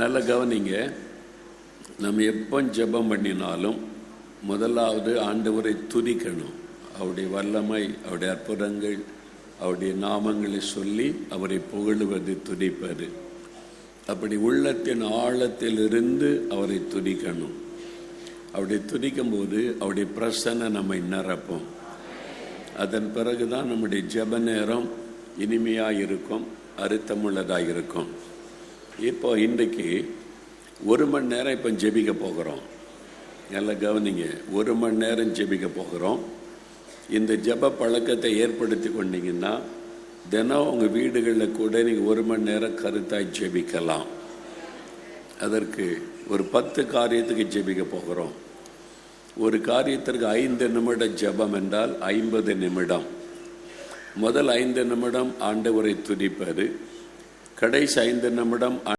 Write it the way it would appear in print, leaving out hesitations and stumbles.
நல்ல கவனிங்க. நம்ம எப்போ ஜெபம் பண்ணினாலும் முதலாவது ஆண்டவரை துதிக்கணும். அவருடைய வல்லமை, அவருடைய அற்புதங்கள், அவருடைய நாமங்களை சொல்லி அவரை புகழுவது துதிப்பது. அப்படி உள்ளத்தின் ஆழத்திலிருந்து அவரை துதிக்கணும். அவருடைய துதிக்கும் போது அவருடைய பிரசன்னை நம்மை நிரப்பும். அதன் பிறகுதான் நம்முடைய ஜெப நேரம் இனிமையாக இருக்கும், அர்த்தமுள்ளதாக இருக்கும். இப்போ இன்றைக்கு 1 மணி நேரம் இப்போ ஜெபிக்க போகிறோம். நல்லா கவனிங்க, 1 மணி நேரம் ஜெபிக்க போகிறோம். இந்த ஜெப பழக்கத்தை ஏற்படுத்தி கொண்டீங்கன்னா தினம் உங்கள் வீடுகளில் கூட நீங்கள் 1 மணி நேரம் கருத்தாய் ஜெபிக்கலாம். அதற்கு ஒரு 10 காரியத்துக்கு ஜெபிக்க போகிறோம். ஒரு காரியத்திற்கு 5 நிமிடம் ஜெபம் என்றால் 50 நிமிடம். முதல் 5 நிமிடம் ஆண்டவரை துதிப்பது, கடைசி 5 நிமிடம்